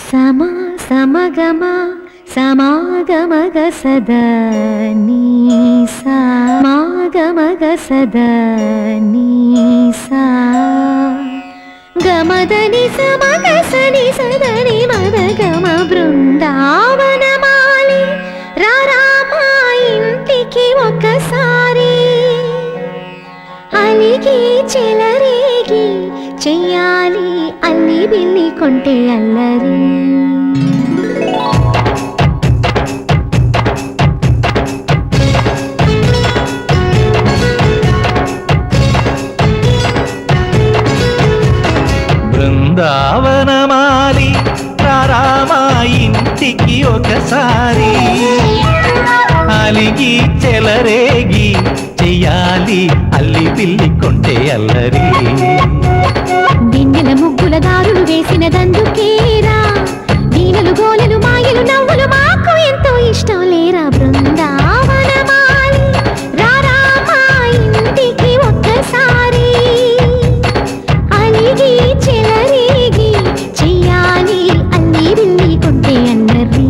సమా సమగమ సమాగమగ సదా నీసా మాగమగ సదా నీసా గమదని సమగ సని సదని మదగమ బృందావనమాలి రారామా ఇంటికి ఒకసారి అలిగి చెలరేగి చెయ్యాలి అల్లి బిల్లి కొంటే అల్లరి బృందావనమాలి రారామా ఇంటికి ఒకసారి అలిగి చెలరేగి చెయ్యాలి అల్లి పిల్లి కొంటే అల్లరి వెన్నెల ముగ్గుల దారులు వేసిన దందుకేరా వీణలు గోలెలు మాయలు నవ్వులు మాకు ఎంతో ఇష్టం లేరా బృందావనమాలి రారామా ఇంటికి ఒక్కసారి అలిగి చెలరేగి చెయ్యాలి అల్లి బిల్లి కొంటే అల్లరి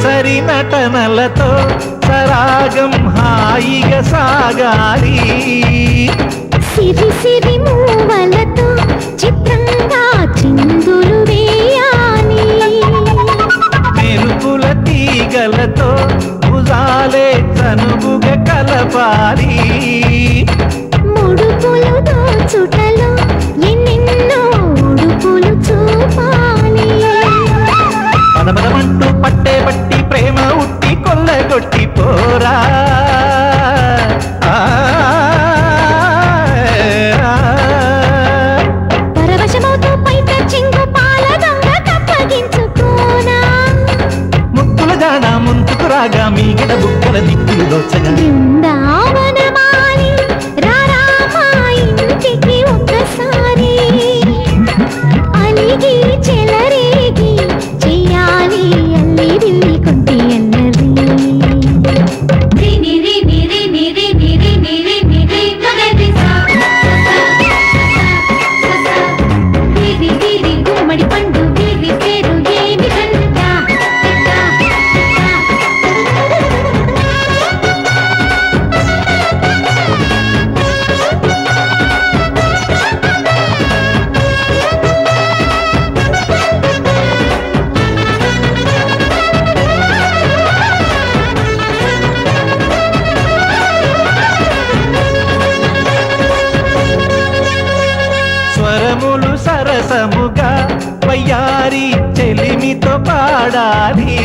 సరి నటనలతో సరాగం హాయిగా సాగాలి సిరి సిరి మూవలతో చిత్రంగా చిందులు వేయాలి మెరుపుల తీగలతో భుజాలే చనువుగా కలపాలి ముడుపులు దోచుటలో ఎన్నెన్నో ఉడుపులు చూపాలి పదపదమంటూ పట్టే పట్టి ప్రేమ ఉట్టి కొల్లగొట్టి పోరా పరవశమవుతూ పైట చెంగు పాల దొంగ కప్పగించుకోనా ముక్కుల జాన ముందుకు రాగా మీగడ బుక్కల దిక్కులు దోచగా బృందావనమాలి రారామా ఇంటికి ఒక్కసారి అలిగి చెలరేగి చెయ్యాలి అల్లి బిల్లి కొంటే అల్లరి గుమ్మడి పండు వీరి పేరు ఏమి స్వరములు సరసముగా వయ్యారి చెలిమితో పాడాలి